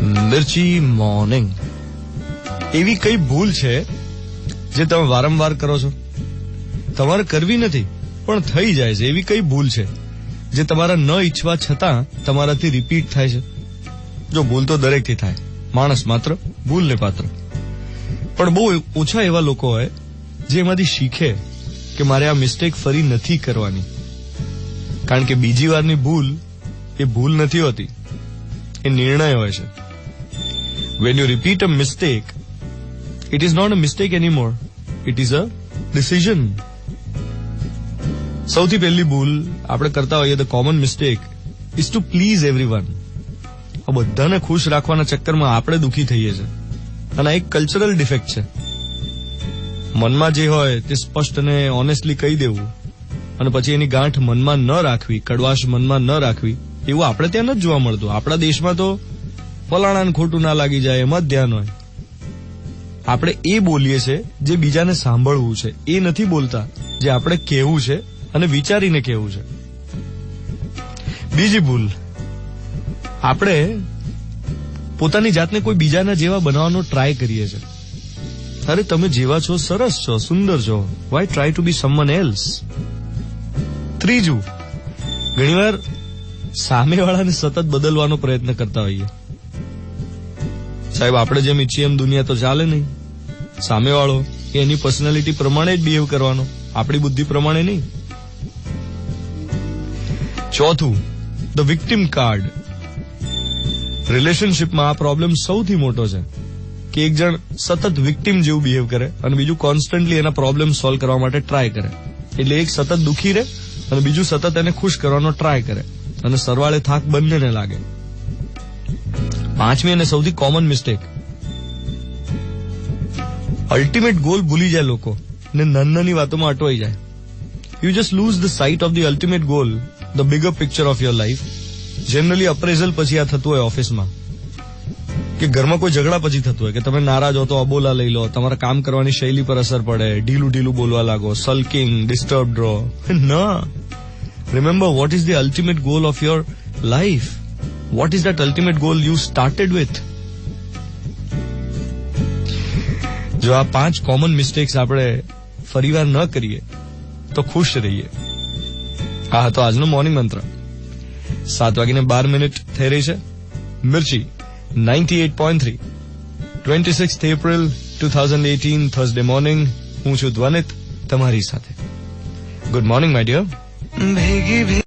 મિર્ચી morning. એવી કઈ ભૂલ છે જે તમે વારંવાર કરો છો? તમારે કરવી નથી પણ થઈ જાય છે. એવી કઈ ભૂલ છે જે તમારા ન ઈચ્છવા છતાં તમારાથી રિપીટ થાય છે? જો ભૂલ તો દરેકથી થાય, માણસ માત્ર ભૂલને પાત્ર. પણ બહુ ઓછા એવા લોકો હોય જે એમાંથી શીખે કે મારે આ મિસ્ટેક ફરી નથી કરવાની. કારણ કે બીજી વારની ભૂલ એ ભૂલ નથી હોતી, એ નિર્ણય હોય છે. When you repeat a mistake, it is not a mistake anymore. It is a decision. સૌથી પહેલી ભૂલ આપણે કરતા હોઈએ, the common mistake is to please everyone. આ બધાને ખુશ રાખવાના ચક્કરમાં આપણે દુખી થઈએ છીએ અને આ એક કલ્ચરલ ડિફેક્ટ છે. મનમાં જે હોય તે સ્પષ્ટ અને ઓનેસ્ટલી કહી દેવું અને પછી એની ગાંઠ મનમાં ન રાખવી, કડવાશ મનમાં ન રાખવી, એવું આપણે ત્યાં નથી જોવા મળતું. આપણા દેશમાં તો ફલાણાને ખોટું ના લાગી જાય એમાં જ ધ્યાન હોય. આપણે એ બોલીએ છે જે બીજાને સાંભળવું છે, એ નથી બોલતા જે આપણે કહેવું છે અને વિચારીને કહેવું છે. બીજી ભૂલ, આપણે પોતાની જાતને કોઈ બીજાના જેવા બનાવવાનો ટ્રાય કરીએ છીએ. અરે તમે જેવા છો, સરસ છો, સુંદર છો, why try to be someone else. ત્રીજું, ઘણીવાર સામેવાળાને સતત બદલવાનો પ્રયત્ન કરતા હોઈએ. સાહેબ આપણે જેમ ઈચ્છીએ એમ દુનિયા તો ચાલે નહીં. સામેવાળો એની પર્સનાલિટી પ્રમાણે જ બિહેવ કરવાનો, આપણી બુદ્ધિ પ્રમાણે નહીં. ચોથું, ધ વિક્ટિમ કાર્ડ. રિલેશનશીપમાં આ પ્રોબ્લેમ સૌથી મોટો છે કે એક જણ સતત વિક્ટિમ જેવું બિહેવ કરે અને બીજું કોન્સ્ટન્ટલી એના પ્રોબ્લેમ સોલ્વ કરવા માટે ટ્રાય કરે. એટલે એક સતત દુખી રહે અને બીજું સતત એને ખુશ કરવાનો ટ્રાય કરે અને સરવાળે થાક બંનેને લાગે. પાંચમી અને સૌથી કોમન મિસ્ટેક, અલ્ટિમેટ ગોલ ભૂલી જાય લોકો ને નાની વાતોમાં અટવાઈ જાય. You just lose the sight of the ultimate goal, the bigger picture of your life. Generally appraisal પછી આ થતું હોય ઓફિસમાં, કે ઘરમાં કોઈ ઝઘડા પછી થતું હોય કે તમે નારાજ હો તો અબોલા લઈ લો, તમારા કામ કરવાની શૈલી પર અસર પડે, ઢીલું બોલવા લાગો, સલ્કિંગ, ડિસ્ટર્બ રહો. ના, remember what is the ultimate goal of your life. What is that ultimate goal you started with? જો આ 5 કોમન મિસ્ટેક્સ આપણે ફરીવાર ન કરીએ તો ખુશ રહીએ. આ હતો આજનો મોર્નિંગ મંત્ર. 7:12 થઈ રહી છે. મિર્ચી 98.3, 26th April 2018, Thursday morning. હું છું ધ્વનિત તમારી સાથે. Good morning my dear. ભેગી